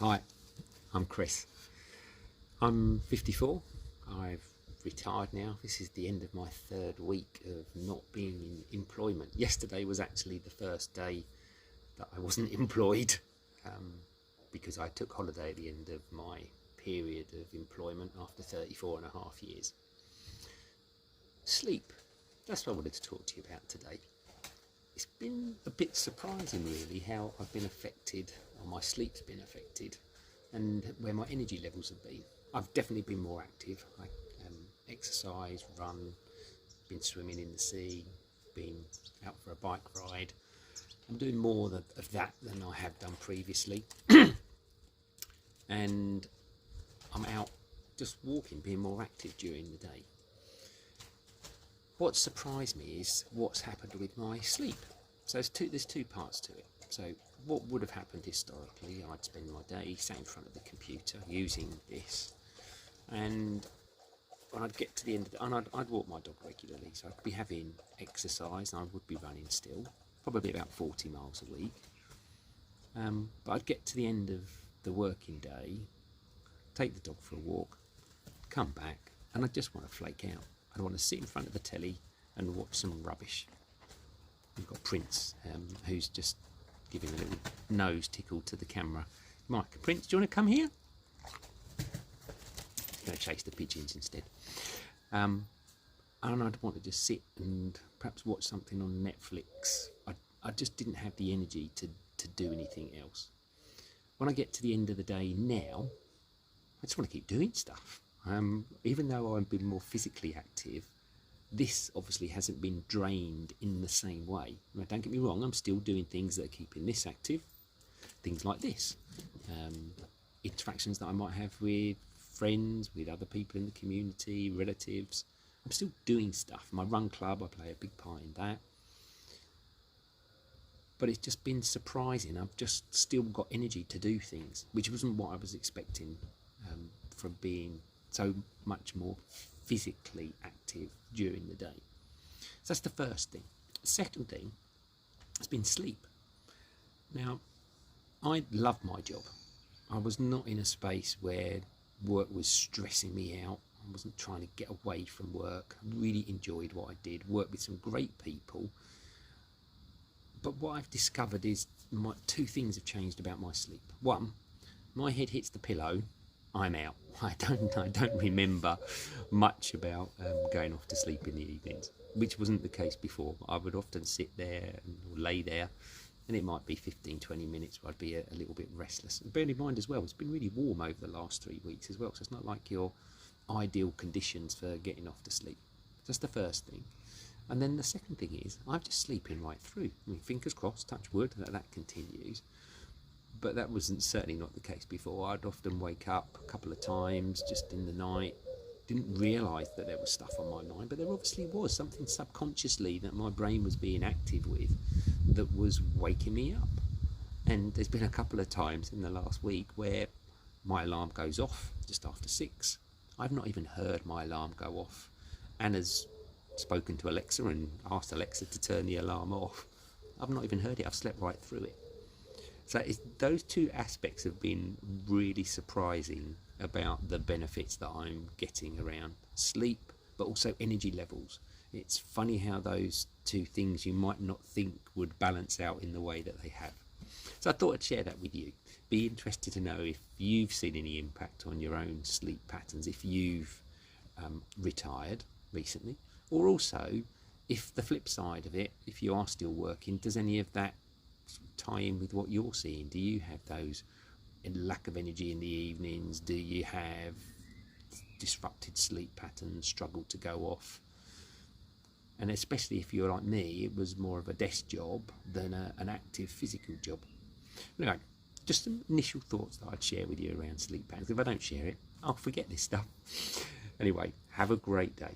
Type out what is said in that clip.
Hi, I'm Chris. I'm 54. I've retired now. This is the end of my third week of not being in employment. Yesterday was actually the first day that I wasn't employed because I took holiday at the end of my period of employment after 34 and a half years. Sleep. That's what I wanted to talk to you about today. It's been a bit surprising really how I've been affected, or my sleep's been affected, and where my energy levels have been. I've definitely been more active. I exercise, run, been swimming in the sea, been out for a bike ride. I'm doing more of that than I have done previously. And I'm out just walking, being more active during the day. What surprised me is what's happened with my sleep. So there's two parts to it. So what would have happened historically, I'd spend my day sat in front of the computer using this, and when I'd get to the end of and I'd walk my dog regularly, so I'd be having exercise and I would be running still, probably about 40 miles a week. But I'd get to the end of the working day, take the dog for a walk, come back, and I just want to flake out. I want to sit in front of the telly and watch some rubbish. We've got Prince, who's just giving a little nose tickle to the camera. Mike, Prince, do you want to come here? He's going to chase the pigeons instead. And I'd want to just sit and perhaps watch something on Netflix. I just didn't have the energy to do anything else. When I get to the end of the day now, I just want to keep doing stuff. Even though I've been more physically active, this obviously hasn't been drained in the same way. Now, don't get me wrong, I'm still doing things that are keeping this active. Things like this. Interactions that I might have with friends, with other people in the community, relatives. I'm still doing stuff. My run club, I play a big part in that. But it's just been surprising. I've just still got energy to do things, which wasn't what I was expecting from being so much more physically active during the day. So that's the first thing. The second thing has been sleep. Now, I love my job. I was not in a space where work was stressing me out. I wasn't trying to get away from work. I really enjoyed what I did, worked with some great people. But what I've discovered is two things have changed about my sleep. One, my head hits the pillow, I'm out. I don't remember much about going off to sleep in the evenings, which wasn't the case before. I would often sit there or lay there, and it might be 15-20 minutes where I'd be a little bit restless. And bear in mind as well, it's been really warm over the last 3 weeks as well, so it's not like your ideal conditions for getting off to sleep. That's the first thing. And then the second thing is, I'm just sleeping right through. I mean, fingers crossed, touch wood, that continues. But that wasn't certainly not the case before. I'd often wake up a couple of times just in the night, didn't realise that there was stuff on my mind, but there obviously was something subconsciously that my brain was being active with that was waking me up. And there's been a couple of times in the last week where my alarm goes off just after 6. I've not even heard my alarm go off. Anna's spoken to Alexa and asked Alexa to turn the alarm off. I've not even heard it. I've slept right through it. So those two aspects have been really surprising about the benefits that I'm getting around sleep, but also energy levels. It's funny how those two things you might not think would balance out in the way that they have. So I thought I'd share that with you. Be interested to know if you've seen any impact on your own sleep patterns, if you've retired recently, or also if the flip side of it, if you are still working, does any of that tie in with what you're seeing? Do you have those lack of energy in the evenings? Do you have disrupted sleep patterns, struggle to go off? And especially if you're like me, it was more of a desk job than an active physical job. Anyway, just some initial thoughts that I'd share with you around sleep patterns. If I don't share it, I'll forget this stuff. Anyway, have a great day.